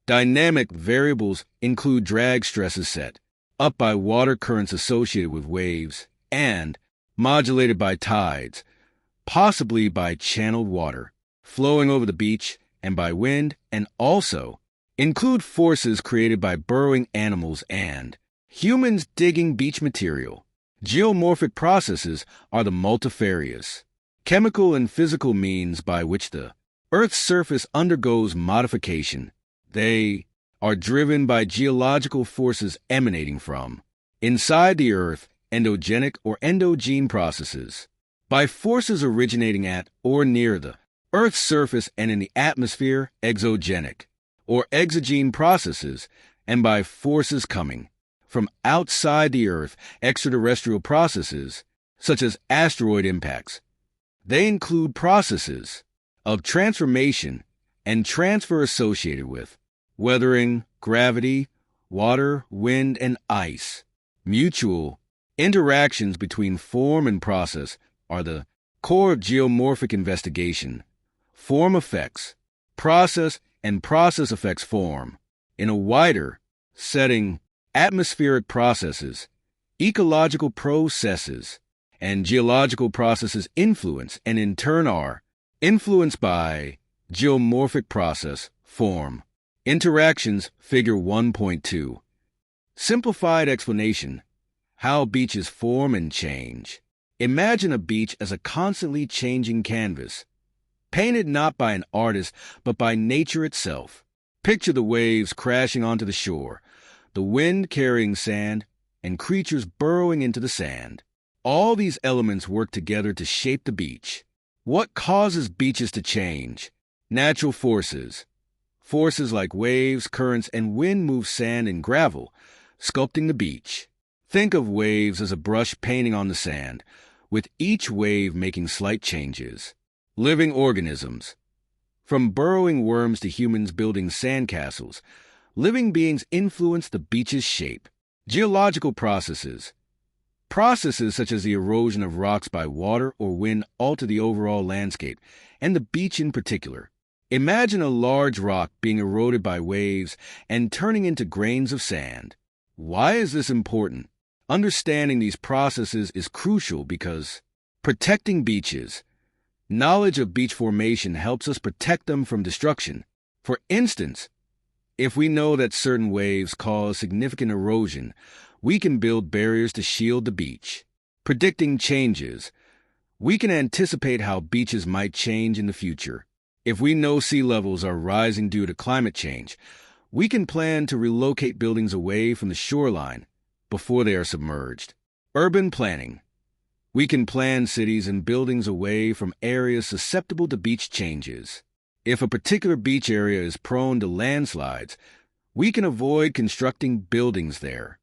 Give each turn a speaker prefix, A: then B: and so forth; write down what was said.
A: Dynamic variables include drag stresses set up by water currents associated with waves and modulated by tides, possibly by channeled water flowing over the beach and by wind, and also include forces created by burrowing animals and humans digging beach material. Geomorphic processes are the multifarious, chemical and physical means by which the Earth's surface undergoes modification. They are driven by geological forces emanating from inside the Earth, endogenic or endogene processes, by forces originating at or near the Earth's surface and in the atmosphere, exogenic or exogene processes, and by forces coming from outside the Earth, extraterrestrial processes, such as asteroid impacts. They include processes of transformation and transfer associated with weathering, gravity, water, wind, and ice. Mutual interactions between form and process are the core of geomorphic investigation. Form affects process, and process affects form. In a wider setting, atmospheric processes, ecological processes, and geological processes influence and in turn are influenced by geomorphic process, form. Interactions, Figure 1.2. Simplified explanation. How beaches form and change. Imagine a beach as a constantly changing canvas, painted not by an artist but by nature itself. Picture the waves crashing onto the shore, the wind carrying sand, and creatures burrowing into the sand. All these elements work together to shape the beach. What causes beaches to change? Natural forces. Forces like waves, currents, and wind move sand and gravel, sculpting the beach. Think of waves as a brush painting on the sand, with each wave making slight changes. Living organisms. From burrowing worms to humans building sandcastles, living beings influence the beach's shape. Geological processes. Processes such as the erosion of rocks by water or wind alter the overall landscape, and the beach in particular. Imagine a large rock being eroded by waves and turning into grains of sand. Why is this important? Understanding these processes is crucial because protecting beaches. Knowledge of beach formation helps us protect them from destruction. For instance, if we know that certain waves cause significant erosion, we can build barriers to shield the beach. Predicting changes. We can anticipate how beaches might change in the future. If we know sea levels are rising due to climate change, we can plan to relocate buildings away from the shoreline before they are submerged. Urban planning. We can plan cities and buildings away from areas susceptible to beach changes. If a particular beach area is prone to landslides, we can avoid constructing buildings there.